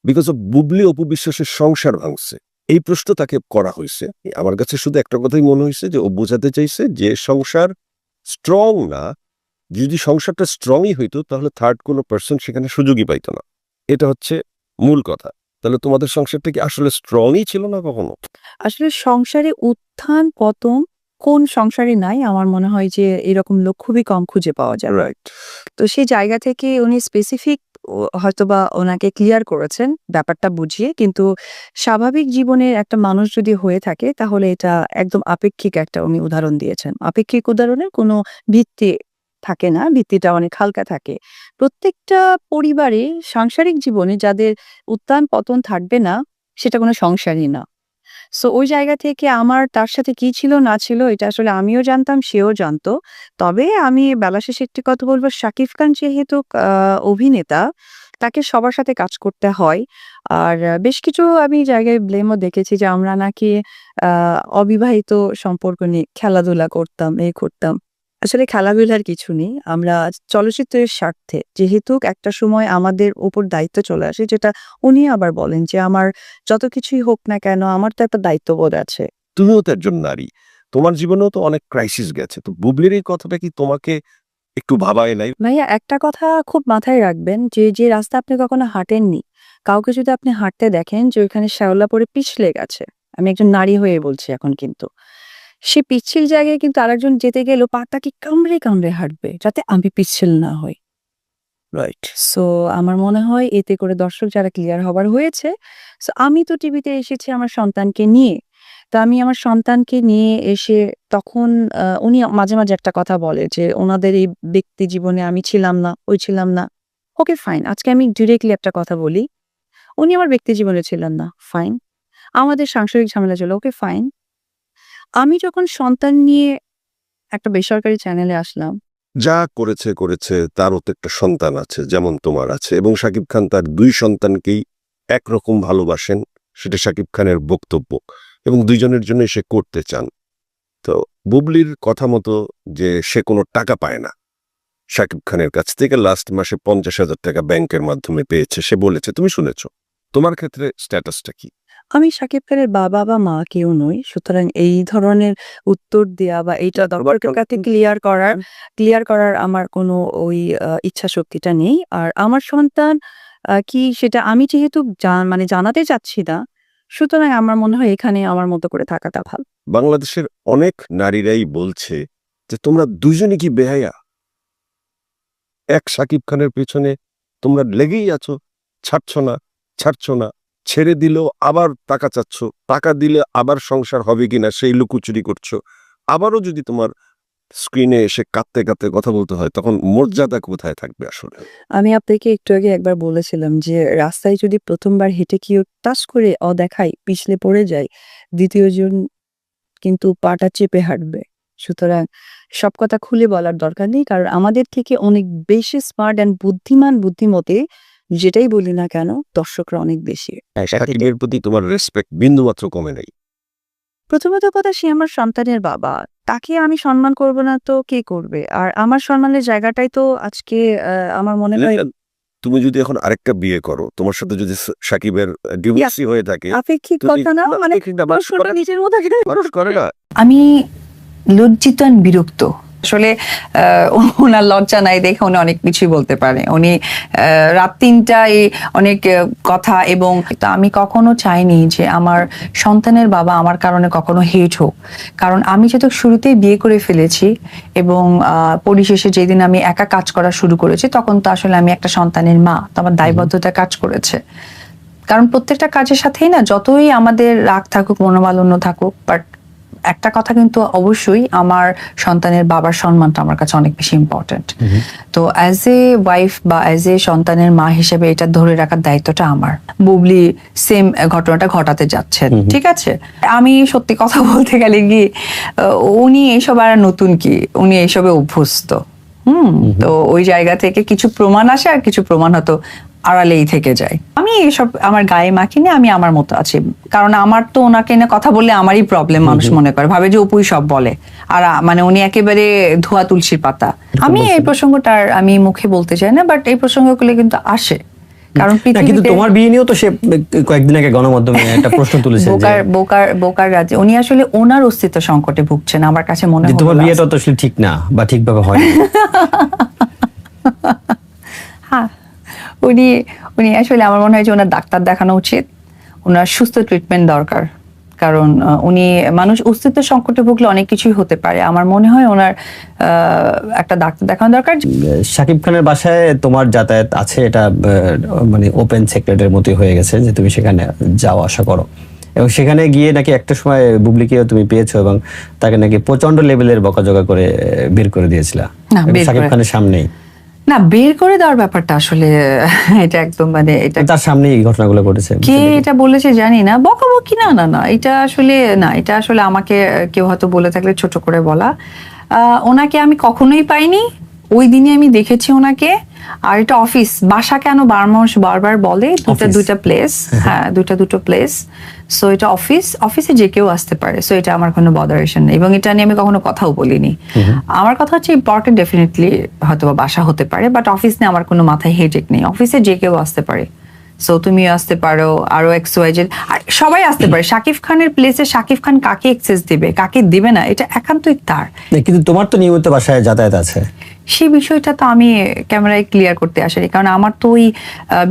বিকজ অফ বুবলি অপু বিশ্বাসের সংসার ভাঙছে। এই প্রশ্ন তাকে করা হয়েছে। আমার কাছে শুধু একটা কথাই মনে হয়েছে যে ও বোঝাতে চাইছে যে সংসার স্ট্রং না, যদি সংসারটা স্ট্রংই হইতো তাহলে থার্ড কোনো পার্সন সেখানে সুযোগই পাইতো না। এটা হচ্ছে মূল কথা। তাহলে তোমাদের সংসারটা কি আসলে স্ট্রংই ছিল না কখনো? আসলে সংসারে উত্থান পতন কোন সংসারে নাই, আমার মনে হয় যে এরকম লোক খুবই কম খুঁজে পাওয়া যায়। রাইট। তো সেই জায়গা থেকে উনি স্পেসিফিক হয়তোবা ওনাকে ক্লিয়ার করেছেন ব্যাপারটা বুঝিয়ে, কিন্তু স্বাভাবিক জীবনের একটা মানুষ যদি হয়ে থাকে তাহলে এটা একদম আপেক্ষিক একটা উনি উদাহরণ দিয়েছেন। আপেক্ষিক উদাহরণের কোনো ভিত্তি থাকে না, ভিত্তিটা অনেক হালকা থাকে। প্রত্যেকটা পরিবারে সাংসারিক জীবনে যাদের উত্থান পতন থাকবে না, সেটা কোনো সংসারই না। সো ওই জায়গা থেকে আমার তার সাথে কি ছিল না ছিল এটা আসলে আমিও জানতাম, সেও জানতো। তবে আমি বেলা শেষে একটি কথা বলবো, শাকিব খান যেহেতু অভিনেতা, তাকে সবার সাথে কাজ করতে হয়। আর বেশ কিছু আমি জায়গায় ব্লেমও দেখেছি যে আমরা নাকি অবিবাহিত সম্পর্ক নিয়ে খেলাধুলা করতাম, এই করতাম। আসলে খেলাধুলার কিছু নেই। আমরা চলচ্চিত্রের স্বার্থে যেহেতু একটা সময় আমাদের উপর দায়িত্ব চলে আসে, যেটা উনি আবার বলেন যে আমার যত কিছুই হোক না কেন আমার তো একটা দায়িত্ববোধ আছে। তুমিও তো একজন নারী, তোমার জীবনেও তো অনেক ক্রাইসিস গেছে। তো বুবলির এই কথাটা কি তোমাকে একটু ভাবায় নাই? ভাইয়া একটা কথা খুব মাথায় রাখবেন যে যে রাস্তা আপনি কখনো হাঁটেননি, কাউকে যদি আপনি হাঁটতে দেখেন যে ওইখানে শ্যাওলা পড়ে পিছলে গেছে, আমি একজন নারী হয়ে বলছি এখন, কিন্তু সে পিচ্ছিল জায়গায় কিন্তু আরেকজন যেতে গেলেও পাটাকে কামড়ে কামড়ে হাঁটবে যাতে আমি পিচ্ছিল না হই। রাইট। সো আমার মনে হয় এতে করে দর্শক যারা ক্লিয়ার হবার হয়েছে। সো আমি তো টিভিতে এসেছি আমার সন্তানকে নিয়ে। তো আমি আমার সন্তানকে নিয়ে এসে তখন উনি মাঝে, মাঝে একটা কথা বলে যে ওনাদের এই ব্যক্তি জীবনে আমি ছিলাম না, ওই ছিলাম না। Okay fine. আজকে আমি ডিরেক্টলি একটা কথা বলি। উনি আমার ব্যক্তি জীবনে ছিলেন না। ফাইন। আমাদের সাংসারিক ঝামেলা ছিল। Okay fine. আমি যখন সন্তান নিয়ে একটা বেসরকারি চ্যানেলে আসলাম, যা করেছে করেছে, তারও তো একটা সন্তান আছে যেমন তোমার আছে, এবং শাকিব খান তার দুই সন্তানকেই একরকম ভালোবাসেন, সেটা শাকিব খানের বক্তব্য, এবং দুইজনের জন্য সে করতে চান। তো বুবলির কথা মতো যে সে কোনো টাকা পায় না শাকিব খানের কাছ থেকে, লাস্ট মাসে 50,000 টাকা ব্যাংকের মাধ্যমে পেয়েছে সে বলেছে, তুমি শুনেছো। তোমার ক্ষেত্রে স্ট্যাটাসটা কি? আমি শাকিব খানের বাবা বা মা কেউ নই। সুতরাং এই ধরনের উত্তর দেয়া বা এইটা দর্শকের কাছে ক্লিয়ার করার আমার কোনো ওই ইচ্ছা শক্তিটা নেই। আর আমার সন্তান কি সেটা আমি যেহেতু মানে জানাতে চাচ্ছি না, সুতরাং আমার মনে হয় এখানে আমার মতো করে থাকাটা ভালো। বাংলাদেশের অনেক নারীরাই বলছে যে তোমরা দুজনই কি বেহায়া, এক শাকিব খানের পেছনে তোমরা লেগেই আছো, ছাড়ছো না, ছেড়ে দিলেও আবার টাকা চাচ্ছ, টাকা দিলে আবার সংসার হবে কিনা সেই লুকোচুরি করছো, আবারও যদি তোমার স্ক্রিনে এসে কাঁদতে কাঁদতে কথা বলতে হয়, তখন মর্যাদা কোথায় থাকবে আসলে? আমি আপনাকে একটু আগে একবার বলেছিলাম যে রাস্তায় যদি প্রথমবার হেঁটে কেউ টাচ করে অদেখায় পিছলে পড়ে যায়, দ্বিতীয় জন কিন্তু পাটা চেপে হাঁটবে। সুতরাং সব কথা খুলে বলার দরকার নেই, কারণ আমাদের থেকে অনেক বেশি স্মার্ট অ্যান্ড বুদ্ধিমান বুদ্ধিমতী যেটাই বলি না কেন দর্শকরা অনেক বেশি। সাকিবের প্রতি তোমার রেসপেক্ট বিন্দুমাত্র কমে নাই? প্রথমত কথা, সে আমার সন্তানের বাবা, তাকে আমি সম্মান করব না তো কে করবে? আর আমার সম্মানের জায়গাটাই তো আজকে আমার মনে হয় তুমি যদি এখন আরেকটা বিয়ে করো, তোমার সাথে যদি সাকিবের ডিভোর্সি হয়ে থাকে, আপেক্ষিক তুমি- কথা না, মানে আপেক্ষিক না, মানুষ প্রশ্নটা করে- নিজের মতো মানুষ করে না। আমি লজ্জিত আর বিরক্ত আসলে। ওনার লজ্জা নাই দেখে উনি অনেক কিছুই বলতে পারে। উনি রাত 3টায় অনেক কথা, এবং তো আমি কখনো চাইনি যে আমার সন্তানের বাবা আমার কারণে কখনো হেট হোক, কারণ আমি যেহেতু শুরুতেই বিয়ে করে ফেলেছি এবং পরিশেষে যেদিন আমি একা কাজ করা শুরু করেছি তখন তো আসলে আমি একটা সন্তানের মা, তো আমার দায়বদ্ধতা কাজ করেছে। কারণ প্রত্যেকটা কাজের সাথেই না, যতই আমাদের রাগ থাকুক, মনোমালিন্য থাকুক, বাট একটা কথা কিন্তু অবশ্যই, আমার সন্তানের বাবার সম্মানটা আমার কাছে অনেক বেশি ইম্পর্টেন্ট। তো অ্যাজ এ ওয়াইফ বা অ্যাজ এ সন্তানের মা হিসেবে এটা ধরে রাখার দায়িত্বটা আমার। বুবলি সেম ঘটনাটা ঘটাতে যাচ্ছেন, ঠিক আছে। আমি সত্যি কথা বলতে গেলে কি, উনি এইসব আর নতুন কি, উনি এইসবে অভ্যস্ত। তো ওই জায়গা থেকে কিছু প্রমাণ আসে আর কিছু প্রমাণ হয়তো আড়ালেই থেকে যায়। আমি এসব আমার গায়ে মাখিনি, আমি আমার মতো আছি। কারণ আমার তো ওনাকে নিয়ে কথা বললে আমারই প্রবলেম, মানুষ মনে করে, ভাবে যে অপুই সব বলে, আর মানে উনি একেবারে ধোয়া তুলসীর পাতা। আমি এই প্রসঙ্গটা আর আমি মুখে বলতে চাই না, বাট এই প্রসঙ্গগুলো কিন্তু আসে। কারণ না, কিন্তু পৃথিবীতে তোমার বিয়ে নিয়েও তো সে কয়েকদিন আগে গণমাধ্যমে একটা প্রশ্ন তুলেছে যে বোকার রাজ্যে উনি আসলে ওনার অস্তিত্ব সংকটে ভুগছেন, আমার কাছে মনে হয়। তোমার বিয়েটা তো আসলে ঠিক না বা ঠিকভাবে হয় না। হ্যাঁ, উনি আসলে আমার মনে হয় যে ওনার ডাক্তার দেখানো উচিত, ওনার সুস্থ ট্রিটমেন্ট দরকার। কারণ উনি মানুষ অস্তিত্ব সংকটে ভুগলে অনেক কিছুই হতে পারে। আমার মনে হয় ওনার একটা ডাক্তার দেখানো দরকার। শাকিব খানের বাসায় তোমার যাতায়াত আছে, এটা মানে ওপেন সেক্রেটের মতোই হয়ে গেছে যে তুমি সেখানে যাও আসা করো, এবং সেখানে গিয়ে নাকি একটা সময় বুবলিকেও তুমি পেয়েছো এবং তাকে নাকি প্রচন্ড লেভেলের বকাঝকা করে বের করে দিয়েছিলা না, বের শাকিব করে- খানের সামনেই। না, বের করে দেওয়ার ব্যাপারটা আসলে এটা একদম মানে এটা তার সামনেই এই ঘটনাগুলো ঘটেছে। কে এটা বলেছে জানি না, বকাবকি না না না, এটা আসলে না, এটা আসলে আমাকে কেউ হয়তো বলে থাকলে ছোট করে বলা। ওনাকে আমি কখনোই পাইনি, ওই দিনে আমি দেখেছি ওনাকে। আর এটা অফিস, বাসা কেন মানুষ বারবার বলে, দুটা প্লেস, হ্যাঁ দুটো প্লেস। সো এটা অফিসে যে কেউ আসতে পারে, সো এটা আমার কোনো বদারেশন নেই, এবং এটা নিয়ে আমি কখনো কথাও বলিনি। আমার কথা হচ্ছে ইম্পর্টেন্ট ডেফিনেটলি হয়তো বা বাসা হতে পারে, বাট অফিস নিয়ে আমার কোনো মাথায় হেডেক নেই, অফিসে যে কেউ আসতে পারে। সো তুমিও আসতে পারো, আরো XYZ আর সবাই আসতে পারে। শাকিব খানের প্লেসে শাকিব খান কাকে অ্যাক্সেস দিবে, কাকে দিবে না, এটা একান্তই তার। কিন্তু তোমার তো নিয়মিত বাসায় যাতায়াত আছে। সেই বিষয়টা তো আমি ক্যামেরায় ক্লিয়ার করতে আসিনি, কারণ আমার তো ওই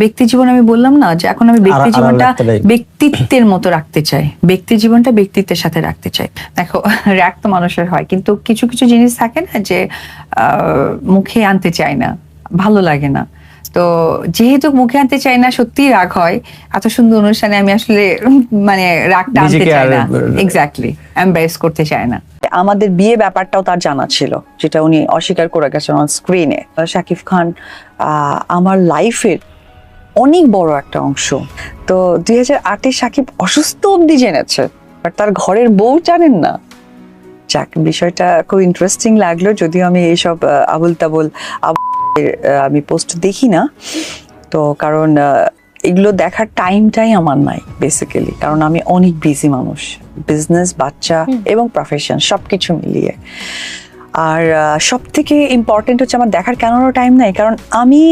ব্যক্তি জীবন, আমি বললাম না যে এখন আমি ব্যক্তি জীবনটা ব্যক্তিত্বের মতো রাখতে চাই, ব্যক্তি জীবনটা ব্যক্তিত্বের সাথে রাখতে চাই। দেখো, রাগ তো মানুষের হয়, কিন্তু কিছু কিছু জিনিস থাকে না যে মুখে আনতে চাই না, ভালো লাগে না। তো যেহেতু মুখে আনতে চাই না, সত্যি রাগ হয়। এত সুন্দর অনুষ্ঠানে আমি আসলে মানে রাগটা আনতে চাই না, এক্স্যাক্টলি এমব্রেস করতে চাই না। আমাদের বিয়ে ব্যাপারটাও তার জানা ছিল, যেটা উনি অস্বীকার করে গেছেন অন স্ক্রিনে। শাকিব খান আমার লাইফের অনেক বড় একটা অংশ। তো 2008-এ শাকিব অসুস্থ অবধি জেনেছে, আর তার ঘরের বউ জানেন না। যাক, বিষয়টা খুব ইন্টারেস্টিং লাগলো, যদিও আমি এইসব আবুল তাবুল আমি পোস্ট দেখি না। তো কারণ এগুলো দেখার টাইমটাই আমার নাই বেসিক্যালি, কারণ আমি অনেক বিজি মানুষ, বিজনেস, বাচ্চা এবং প্রফেশন সবকিছু মিলিয়ে। আর সব থেকে ইম্পর্টেন্ট হচ্ছে আমার দেখার কেন টাইম নাই, কারণ আমি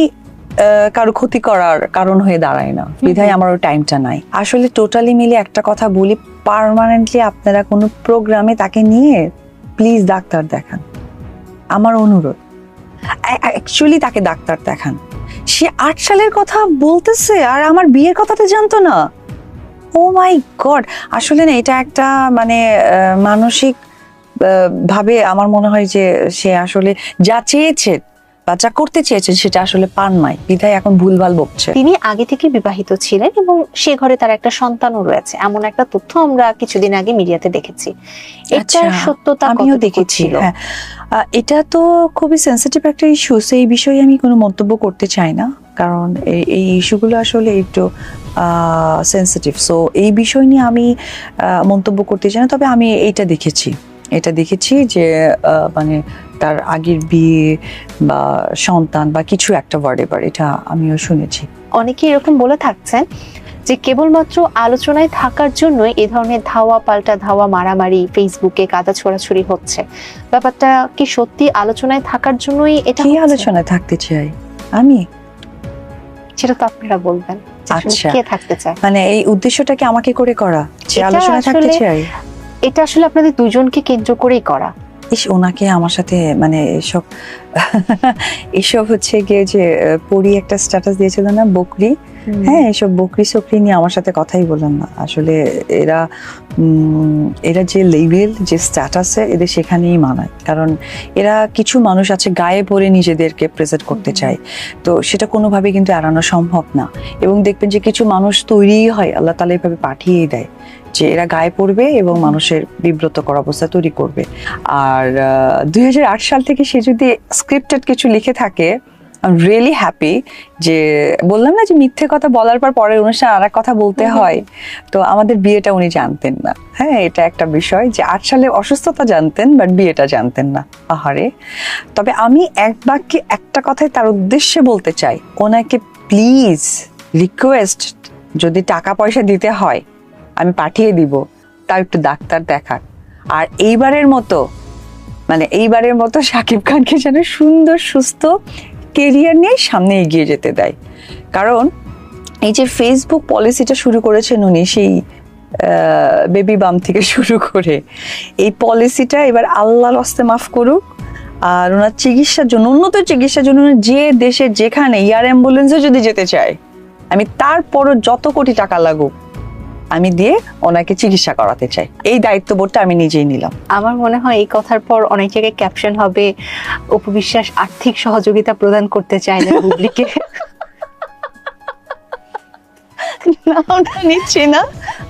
কারো ক্ষতি করার কারণ হয়ে দাঁড়ায় না, বিধায় আমার ওই টাইমটা নাই। আসলে টোটালি মিলে একটা কথা বলি, পার্মানেন্টলি আপনারা কোনো প্রোগ্রামে তাকে নিয়ে প্লিজ ডাক্তার দেখান, আমার অনুরোধ। অ্যাকচুয়ালি তাকে ডাক্তার দেখান। সে 8 সালের কথা বলতেছে আর আমার বিয়ের কথাটা জানতো না। ও মাই গড, আসলে না এটা একটা মানে মানসিক ভাবে আমার মনে হয় যে সে আসলে যা চেয়েছে বা যা করতে চেয়েছেন সেটা আসলে পান নাই, বিধায় এখন ভুলভাল বকছে। তিনি আগে থেকে বিবাহিত ছিলেন এবং সে ঘরে তার একটা সন্তানও রয়েছে, এমন একটা তথ্য আমরা কিছুদিন আগে মিডিয়াতে দেখেছি। এটার সত্যতা আমিও কতটুকু দেখেছি। ছিল? হ্যাঁ, এটা তো খুবই সেন্সিটিভ একটা ইস্যু, সেই বিষয়ে আমি কোনো মন্তব্য করতে চাই না, কারণ এই ইস্যুগুলো আসলে একটু সেন্সিটিভ। সো এই বিষয় নিয়ে আমি মন্তব্য করতে চাই না। তবে আমি এটা দেখেছি যে মানে তার আগের বিয়ে বা সন্তান বা কিছু একটা ওয়ার্ডেভার, এটা আমিও শুনেছি। অনেকে এরকম বলে থাকছেন যে কেবলমাত্র আলোচনায় থাকার জন্যই এই ধরনের ধাওয়া পাল্টা ধাওয়া, মারামারি, ফেসবুকে কাদা ছোড়াছুড়ি হচ্ছে। ব্যাপারটা কি সত্যি আলোচনায় থাকার জন্যই এটা কি হচ্ছে? আলোচনায় থাকতে চাই আমি? সেটা তো আপনারা বলবেন যে আসলে আচ্ছা। কে থাকতে চায়। মানে এই উদ্দেশ্যটাকে আমাকে করে করা যে এটা আলোচনায় থাকতে আসলে- চাই? এটা আসলে আপনাদের দুজনকে কেন্দ্র করেই করা। ইস, ওনাকে আমার সাথে মানে এসব হচ্ছে গিয়ে যে পরি একটা স্ট্যাটাস দিয়েছিল না, বকরি, হ্যাঁ, এসব বকরি সকরি নিয়ে আমার সাথে কথাই বলেন না। আসলে এরা যে লেভেল, যে স্ট্যাটাসে, এদের সেখানেই মানায়। কারণ এরা কিছু মানুষ আছে গায়ে পড়ে নিজেদেরকে প্রেজেন্ট করতে চায়, তো সেটা কোনোভাবে কিন্তু এড়ানো সম্ভব না। এবং দেখবেন যে কিছু মানুষ তৈরিই হয়, আল্লাহ তাআলা এভাবে পাঠিয়েই দেয় যে এরা গায়ে পড়বে এবং মানুষের বিব্রতকর অবস্থা তৈরি করবে। আর 2008 সাল থেকে সে যদি স্ক্রিপ্টেড কিছু লিখে থাকে, আই এম রিয়েলি হ্যাপি। যে বললাম না যে মিথ্যে কথা বলার পর পরের অনুষ্ঠানে আর এক কথা বলতে হয়, তো আমাদের বিয়েটা উনি জানতেন না। হ্যাঁ, এটা একটা বিষয় যে 8 সালে অসুস্থতা জানতেন, বাট বিয়েটা জানতেন না। আহারে। তবে আমি এক বাক্যে একটা কথাই তার উদ্দেশ্যে বলতে চাই, ওনাকে প্লিজ রিকোয়েস্ট, যদি টাকা পয়সা দিতে হয় আমি পাঠিয়ে দিব, তাও একটু ডাক্তার দেখান। আর এইবারের মতো শাকিব খানকে যেন সুন্দর সুস্থ কেরিয়ার নিয়ে সামনে এগিয়ে যেতে দেয়। কারণ এই যে ফেসবুক পলিসিটা শুরু করেছেন উনি, সেই বেবি বাম থেকে শুরু করে, এই পলিসিটা এবার আল্লাহর হস্তে মাফ করুক। আর ওনার চিকিৎসার জন্য, উন্নত চিকিৎসার জন্য যে দেশে যেখানে এয়ার অ্যাম্বুলেন্সে যদি যেতে চায়, আমি তারপরও যত কোটি টাকা লাগুক আমি দিয়ে ওনাকে চিকিৎসা করাতে চাই। এই দায়িত্ববোধটা আমি নিজেই নিলাম। আমার মনে হয় এই কথার পর অনেক জায়গায় ক্যাপশন হবে, অপু বিশ্বাস আর্থিক সহযোগিতা প্রদান করতে চায় না বুবলিকে। না, ওটা নিচ্ছি না,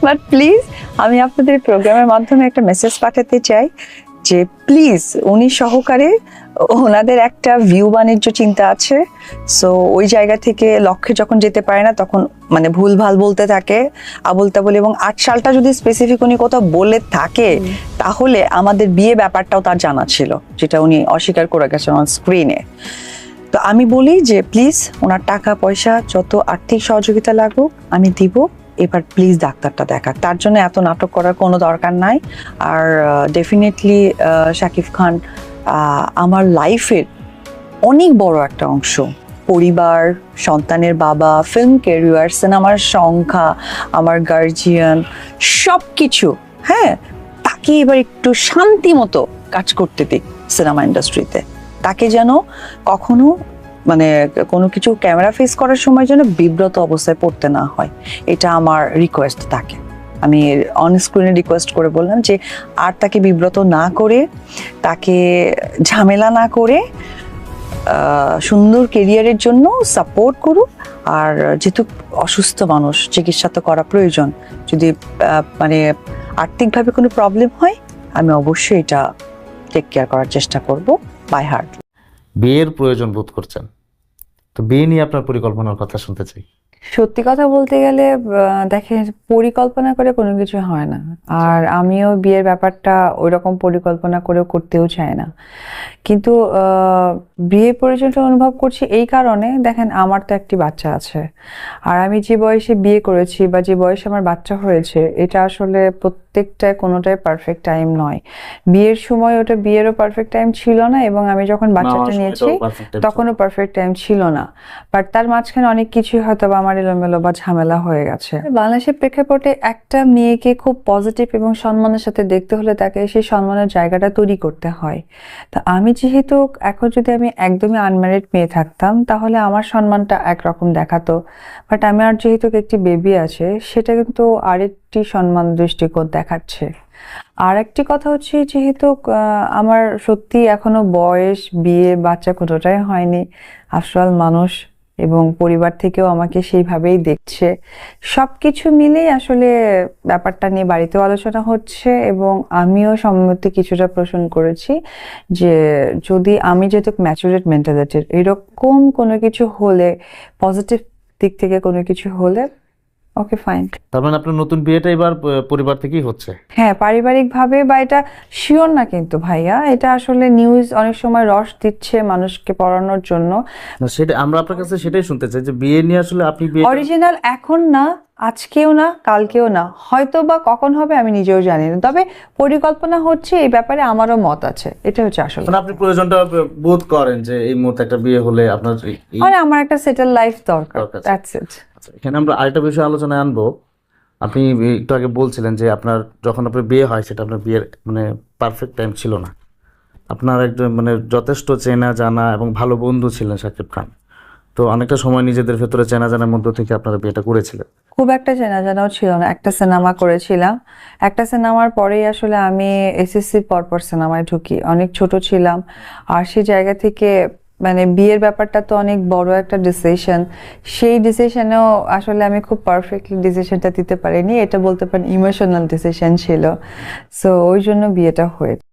বাট প্লিজ আমি আপনাদের প্রোগ্রামের মাধ্যমে একটা মেসেজ পাঠাতে চাই যে প্লিজ উনি সহকারে, ওনাদের একটা ভিউ বাণিজ্য চিন্তা আছে। সো ওই জায়গা থেকে লক্ষ্যে যখন যেতে পারে না, তখন মানে ভুল ভাল বলতে থাকে, আবল তাবল। এবং 8 সালটা যদি স্পেসিফিক উনি কোথাও বলে থাকে, তাহলে আমাদের বিয়ে ব্যাপারটাও তার জানা ছিল, যেটা উনি অস্বীকার করে গেছেন অন স্ক্রিনে। তো আমি বলি যে প্লিজ ওনার টাকা পয়সা যত আর্থিক সহযোগিতা লাগুক আমি দিব, এবার প্লিজ ডাক্তারটা দেখাক। তার জন্য এত নাটক করার কোনো দরকার নাই। আর ডেফিনেটলি শাকিব খান আমার লাইফের অনেক বড় একটা অংশ। পরিবার, সন্তানের বাবা, ফিল্ম ক্যারিয়ার, সিনেমার সংখ্যা, আমার গার্জিয়ান, সব কিছু। হ্যাঁ, তাকে এবার একটু শান্তি মতো কাজ করতে দিক সিনেমা ইন্ডাস্ট্রিতে। তাকে যেন কখনো মানে কোনো কিছু ক্যামেরা ফেস করার সময় যেন বিব্রত অবস্থায় পড়তে না হয়, এটা আমার রিকোয়েস্ট তাকে। আমি অন স্ক্রিনে রিকোয়েস্ট করে বললাম যে আর তাকে বিব্রত না করে, তাকে ঝামেলা না করে সুন্দর কেরিয়ারের জন্য সাপোর্ট করুক। আর যেহেতু অসুস্থ মানুষ, চিকিৎসা তো করা প্রয়োজন। যদি মানে আর্থিকভাবে কোনো প্রবলেম হয়, আমি অবশ্যই এটা টেক কেয়ার করার চেষ্টা করব বাই হার্ট। বিয়ের প্রয়োজন বোধ করছেন, তো বিয়ে নিয়ে আপনার পরিকল্পনার কথা শুনতে চাই। সত্যি কথা বলতে গেলে দেখেন, পরিকল্পনা করে কোনো কিছু হয় না। আর আমিও বিয়ের ব্যাপারটা ওইরকম পরিকল্পনা করেও করতেও চাই না। কিন্তু বিয়ের প্রয়োজনটা অনুভব করছি এই কারণে, দেখেন আমার তো একটি বাচ্চা আছে, আর আমি যে বয়সে বিয়ে করেছি বা যে বয়সে আমার বাচ্চা হয়েছে, এটা আসলে প্রত্যেকটায় কোনোটাই পারফেক্ট টাইম নয়। বিয়ের সময় ওটা বিয়েরও পারফেক্ট টাইম ছিল না, এবং আমি যখন বাচ্চাটা নিয়েছি তখনও পারফেক্ট টাইম ছিল না। বাট তার মাঝখানে অনেক কিছু হয়তো বা আমার এলোমেলো বা ঝামেলা হয়ে গেছে। বাংলাদেশের প্রেক্ষাপটে একটা মেয়েকে খুব পজিটিভ এবং সম্মানের সাথে দেখতে হলে তাকে সেই সম্মানের জায়গাটা তৈরি করতে হয়। তা আমি যেহেতু এখন, যদি আমি একদমই আনম্যারিড মেয়ে থাকতাম তাহলে আমার সম্মানটা একরকম দেখাতো, বাট আমার যেহেতু একটি বেবি আছে, সেটা কিন্তু আরেকটি সম্মান দৃষ্টিকোণ দেখাচ্ছে। আর একটি কথা হচ্ছে, যেহেতু আমার সত্যি এখনো বয়স, বিয়ে, বাচ্চা কোনোটাই হয়নি, আফটার অল মানুষ এবং পরিবার থেকেও আমাকে সেইভাবেই দেখছে, সবকিছু মিলেই আসলে ব্যাপারটা নিয়ে বাড়িতেও আলোচনা হচ্ছে এবং আমিও সম্মতি কিছুটা পোষণ করেছি যে যদি আমি যেহেতু ম্যাচুরেট মেন্টালিটির, এরকম কোনো কিছু হলে, পজিটিভ দিক থেকে কোনো কিছু হলে, ওকে ফাইন। তার মানে আপনার নতুন বিয়েটা এবার পরিবার থেকেই হচ্ছে? হ্যাঁ, পারিবারিক ভাবে, বা এটা শিওর না কিন্তু ভাইয়া, এটা আসলে নিউজ অনেক সময় রস দিচ্ছে মানুষকে পড়ানোর জন্য। না, সেটা আমরা আপনার কাছে সেটাই শুনতে চাই যে বিয়ে নিয়ে আসলে আপনি বিয়ে অরিজিনাল এখন না, আজকেও না, কালকেও না, হয়তো বা কখন হবে আমি নিজেও জানি না, তবে পরিকল্পনা হচ্ছে, এই ব্যাপারে আমারও মত আছে, এটা হচ্ছে আসলে। মানে আপনি প্রয়োজনটা বোধ করেন যে এই মুহূর্তে একটা বিয়ে হলে আপনার মানে আমার একটা সেটেল লাইফ দরকার, দ্যাটস ইট। এখানে আমরা আরেকটা বিষয় আলোচনায় আনবো। আপনি একটু আগে বলছিলেন যে আপনার যখন আপনার বিয়ে হয় সেটা আপনার বিয়ের মানে পারফেক্ট টাইম ছিল না, আপনার একজন মানে যথেষ্ট চেনা জানা এবং ভালো বন্ধু ছিলেন শাকিব খান, তো অনেকটা সময় নিজেদের ভেতরে চেনা জানার মধ্য থেকে আপনারা বিয়েটা করেছিলেন। খুব একটা চেনা জানাও ছিল না, একটা সিনেমা করেছিলাম, একটা সিনেমার পরেই আসলে আমি এসএসসির পরপর সিনেমায় ঢুকি, অনেক ছোট ছিলাম। আর সেই জায়গা থেকে মানে বিয়ের ব্যাপারটা তো অনেক বড় একটা ডিসিশন, সেই ডিসিশনেও আসলে আমি খুব পারফেক্টলি ডিসিশনটা দিতে পারিনি, এটা বলতে পারেন ইমোশনাল ডিসিশন ছিল, সো ওই জন্য বিয়েটা হয়েছে।